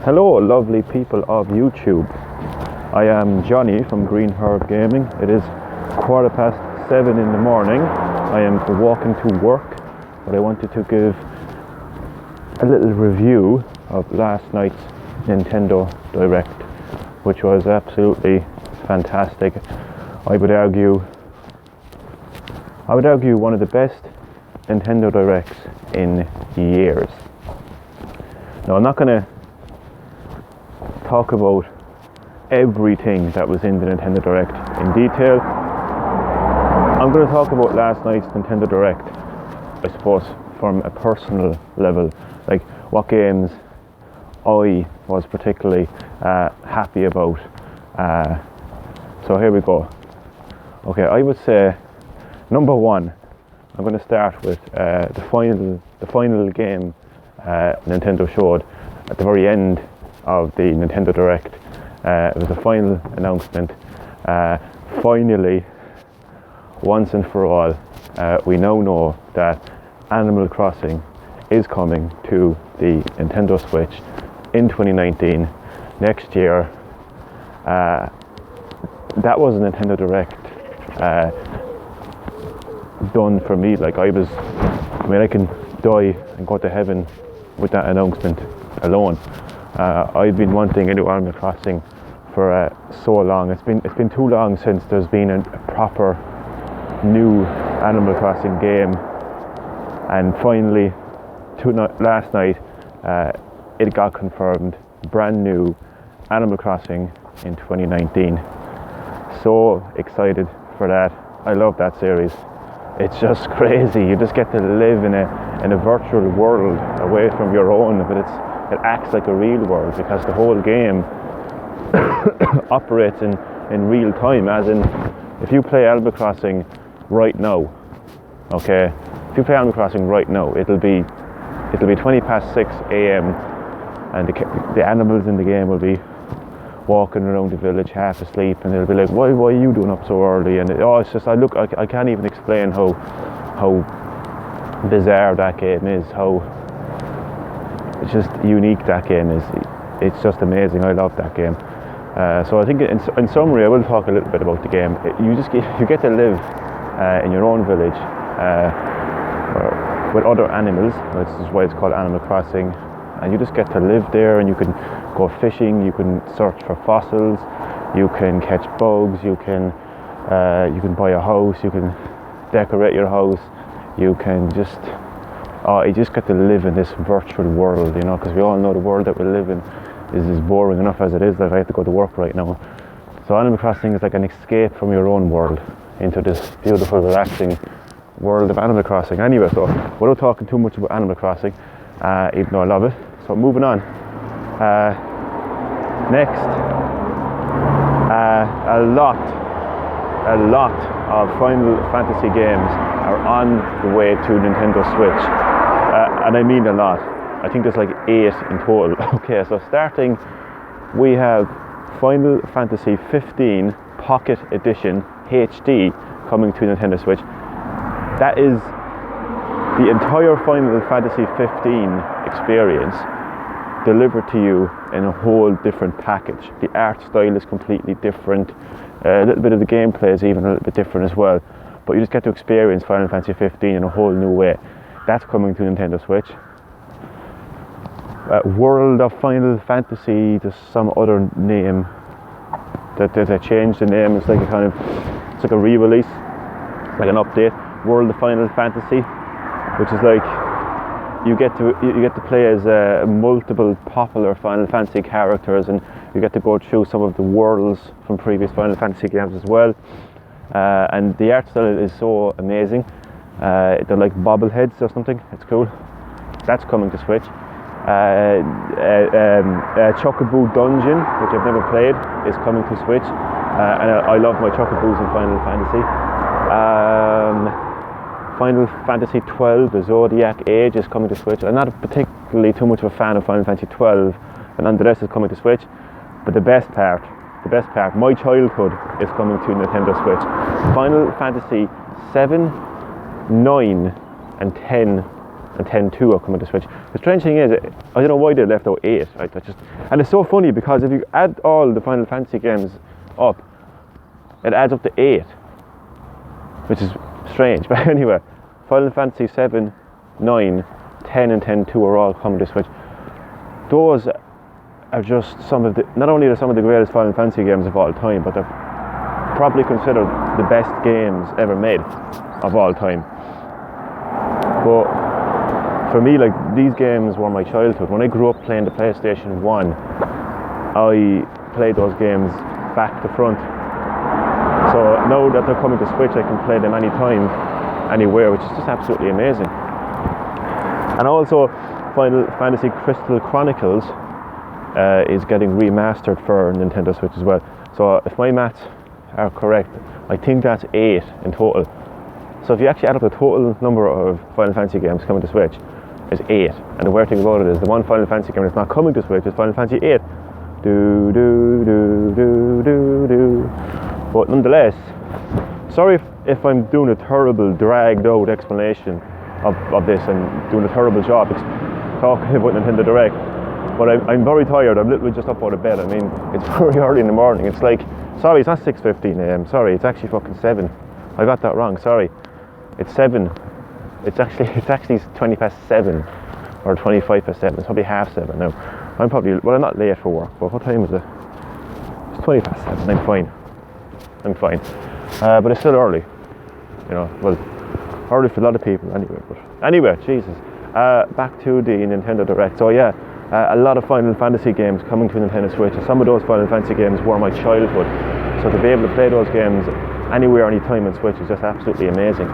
Hello lovely people of YouTube. I am Johnny from Green Herb Gaming. It is 7:15 in the morning. I am walking to work, but I wanted to give a little review of last night's Nintendo Direct, which was absolutely fantastic. I would argue one of the best Nintendo Directs in years. Now, I'm not going to talk about everything that was in the Nintendo Direct in detail. I'm going to talk about last night's Nintendo Direct, I suppose, from a personal level, like what games I was particularly happy about. So here we go. Okay, I would say number one, I'm going to start with the final game Nintendo showed at the very end of the Nintendo Direct. It was the final announcement. Finally, once and for all, we now know that Animal Crossing is coming to the Nintendo Switch in 2019, next year. That was a Nintendo Direct done for me. Like I can die and go to heaven with that announcement alone. I've been wanting a new Animal Crossing for so long. It's been too long since there's been a proper new Animal Crossing game, and finally, last night, it got confirmed. Brand new Animal Crossing in 2019. So excited for that. I love that series. It's just crazy. You just get to live in a virtual world away from your own, but it acts like a real world because the whole game operates in real time. As in, if you play Animal Crossing right now, okay, if you play Animal Crossing right now, it'll be 6 a.m. and the animals in the game will be walking around the village half asleep, and they'll be like, why are you doing up so early? And it's just, I can't even explain how bizarre that game is, how it's just unique that game is. It's just amazing. I love that game. So I think in summary, I will talk a little bit about the game. You get to live in your own village with other animals. This is why it's called Animal Crossing. And you just get to live there, and you can go fishing, you can search for fossils, you can catch bugs, you can buy a house, you can decorate your house, you just get to live in this virtual world, you know, because we all know the world that we live in is boring enough as it is. Like I have to go to work right now. So Animal Crossing is like an escape from your own world into this beautiful, relaxing world of Animal Crossing. Anyway, so without talking too much about Animal Crossing, even though I love it. So moving on. Next, a lot of Final Fantasy games are on the way to Nintendo Switch, and I mean a lot. I think there's like 8 in total. Okay, so starting, we have Final Fantasy 15 Pocket Edition HD coming to Nintendo Switch. That is the entire Final Fantasy 15 experience delivered to you in a whole different package. The art style is completely different. A little bit of the gameplay is even a little bit different as well. But you just get to experience Final Fantasy 15 in a whole new way. That's coming to Nintendo Switch. World of Final Fantasy, there's some other name that they changed the name. It's like it's like a re-release, like an update. World of Final Fantasy, which is like you get to play as multiple popular Final Fantasy characters, and you get to go through some of the worlds from previous Final Fantasy games as well. And the art style is so amazing. They're like bobbleheads or something. It's cool. That's coming to Switch. Chocobo Dungeon, which I've never played, is coming to Switch. And I love my Chocobos in Final Fantasy. Final Fantasy 12, the Zodiac Age, is coming to Switch. I'm not particularly too much of a fan of Final Fantasy 12, and nonetheless is coming to Switch. But the best part, my childhood, is coming to Nintendo Switch. Final Fantasy 7, 9 and 10 and 10.2 are coming to Switch. The strange thing is, I don't know why they left out 8. Right? And it's so funny because if you add all the Final Fantasy games up, it adds up to 8, which is strange. But anyway, Final Fantasy 7, 9, 10 and 10.2 are all coming to Switch. Those are just some of the, not only are some of the greatest Final Fantasy games of all time, but they're probably considered the best games ever made of all time. But for me, like, these games were my childhood. When I grew up playing the PlayStation 1, I played those games back to front. So now that they're coming to Switch, I can play them anytime, anywhere, which is just absolutely amazing. And also, Final Fantasy Crystal Chronicles is getting remastered for Nintendo Switch as well. So if my maths are correct, I think that's 8 in total. So if you actually add up the total number of Final Fantasy games coming to Switch, it's 8. And the weird thing about it is the one Final Fantasy game that's not coming to Switch is Final Fantasy 8. But nonetheless, sorry if I'm doing a terrible dragged out explanation of this and doing a terrible job talking about Nintendo Direct. But I'm very tired. I'm literally just up out of bed. I mean, it's very early in the morning. It's like, sorry, it's not 6:15 a.m. Sorry, it's actually fucking 7. I got that wrong. Sorry, it's 7. It's actually 20 past 7 or 25 past 7. It's probably half 7 now. I'm not late for work. But what time is it? It's 20 past 7. I'm fine. But it's still early. You know, well, early for a lot of people anyway. But anyway, Jesus. Back to the Nintendo Direct. So yeah. A lot of Final Fantasy games coming to Nintendo Switch, and some of those Final Fantasy games were my childhood. So to be able to play those games anywhere, anytime on Switch is just absolutely amazing.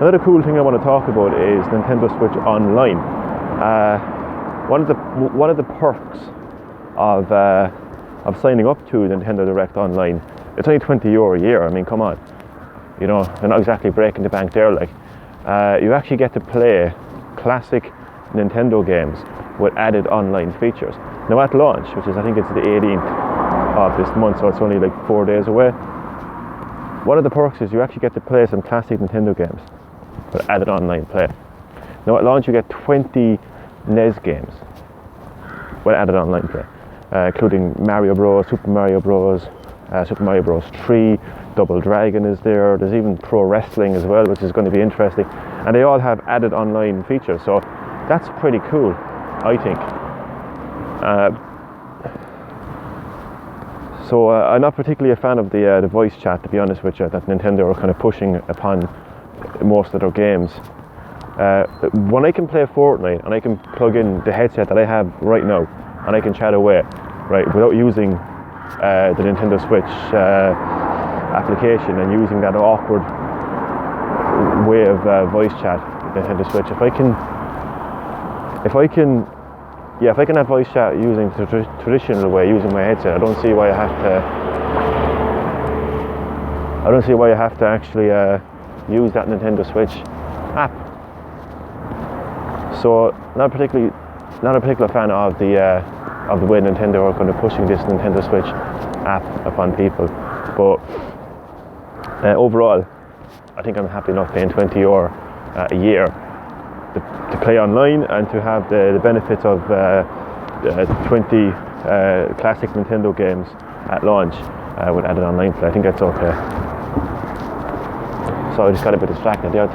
Another cool thing I want to talk about is Nintendo Switch Online. One of the perks of signing up to Nintendo Direct Online, it's only €20 a year. I mean, come on, you know, they're not exactly breaking the bank there. Like, you actually get to play classic Nintendo games with added online features. Now at launch, which is, I think it's the 18th of this month, so it's only like 4 days away, one of the perks is you actually get to play some classic Nintendo games with added online play. Now at launch you get 20 NES games with added online play, including Mario Bros, Super Mario Bros, Super Mario Bros 3, Double Dragon is there, there's even Pro Wrestling as well, which is going to be interesting, and they all have added online features, so that's pretty cool, I think. So I'm not particularly a fan of the voice chat, to be honest with you, that Nintendo are kind of pushing upon most of their games. When I can play Fortnite and I can plug in the headset that I have right now and I can chat away, right, without using the Nintendo Switch application and using that awkward way of voice chat with the Nintendo Switch, if I can have voice chat using the traditional way, using my headset, I don't see why I have to actually use that Nintendo Switch app. So not a particular fan of the way Nintendo are kind of pushing this Nintendo Switch app upon people. But overall, I think I'm happy enough paying €20 a year to play online and to have the benefits of 20 classic Nintendo games at launch with added online play. I think that's okay. So I just got a bit distracted there.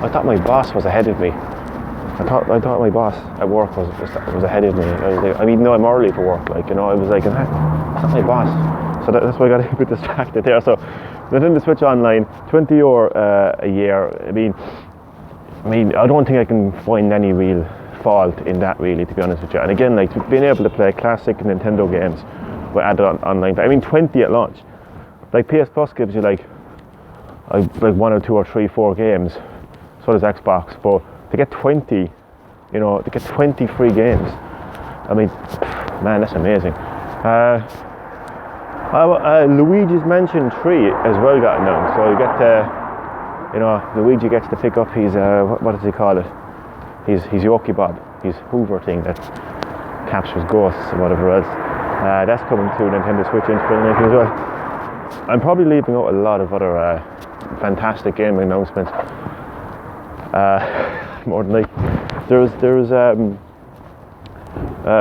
I thought my boss was ahead of me. I thought my boss at work was ahead of me. I was like, I mean, no, I'm early for work. Like, you know, I was like, that's not my boss. So that's why I got a bit distracted there. So Nintendo Switch Online, €20 a year. I mean, I don't think I can find any real fault in that, really, to be honest with you. And again, like, being able to play classic Nintendo games with added online. I mean, 20 at launch. Like, PS Plus gives you like 1 or 2 or 3, 4 games. So does Xbox. But to get 20, you know, to get 20 free games, I mean, man, that's amazing. Luigi's Mansion 3 as well got announced. So you get to, you know, Luigi gets to pick up his, what does he call it? His Yoki Bob, his Hoover thing that captures ghosts and whatever else. That's coming to Nintendo Switch Infinite as well. I'm probably leaving out a lot of other fantastic gaming announcements. More than like, there's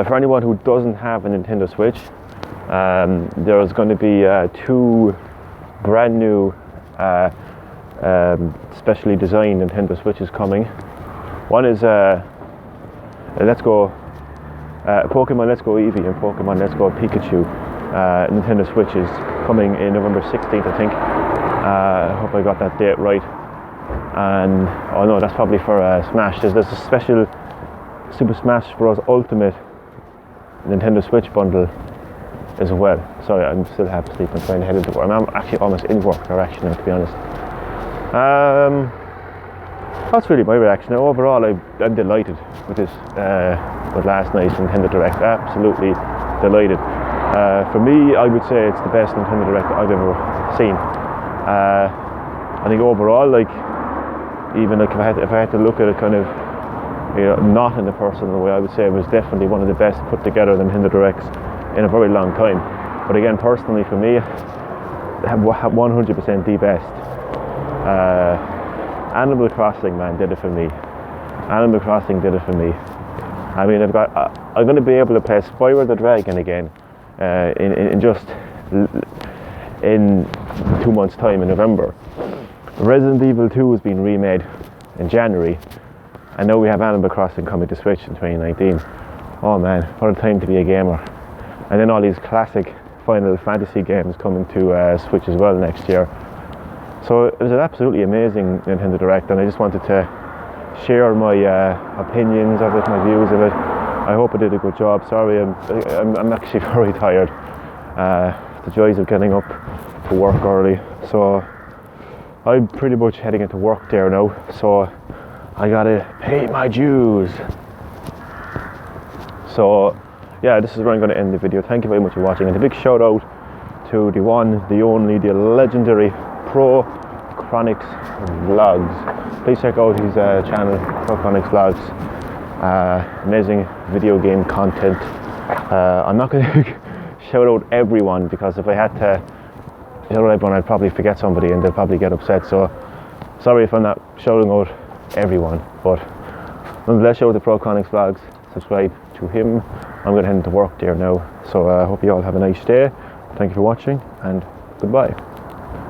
for anyone who doesn't have a Nintendo Switch, there's going to be 2 brand new specially designed Nintendo Switches coming. One is Pokemon Let's Go Eevee and Pokemon Let's Go Pikachu Nintendo Switches coming in November 16th, I think. I hope I got that date right. And oh no, that's probably for Smash. There's a special Super Smash Bros. Ultimate Nintendo Switch bundle as well. Sorry, I'm still half asleep. I'm trying to head into work. I'm actually almost in work direction now, to be honest. That's really my reaction. Now, overall, I'm delighted with this, with last night's Nintendo Direct. Absolutely delighted. For me, I would say it's the best Nintendo Direct I've ever seen. I think overall, like, even like if I had to look at it kind of, you know, not in a personal way, I would say it was definitely one of the best put together Nintendo Directs in a very long time. But again, personally for me, 100% the best. Animal Crossing, man, did it for me. Animal Crossing did it for me. I mean, I'm going to be able to play Spyro the Dragon again in 2 months' time in November. Resident Evil 2 has been remade in January, and now we have Animal Crossing coming to Switch in 2019. Oh man, what a time to be a gamer. And then all these classic Final Fantasy games coming to Switch as well next year. So it was an absolutely amazing Nintendo Direct, and I just wanted to share my opinions of it, my views of it. I hope I did a good job. Sorry, I'm actually very tired. The joys of getting up to work early. So I'm pretty much heading into work there now. So I gotta pay my dues. So yeah, this is where I'm going to end the video. Thank you very much for watching, and a big shout out to the one, the only, the legendary ProchronicsVlogz. Please check out his channel, ProchronicsVlogz. Amazing video game content. I'm not going to shout out everyone, because if I had to shout out everyone, I'd probably forget somebody and they'll probably get upset. So sorry if I'm not shouting out everyone, but nonetheless, shout out to ProchronicsVlogz. Subscribe to him. I'm going to head into work there now. So I hope you all have a nice day. Thank you for watching, and goodbye.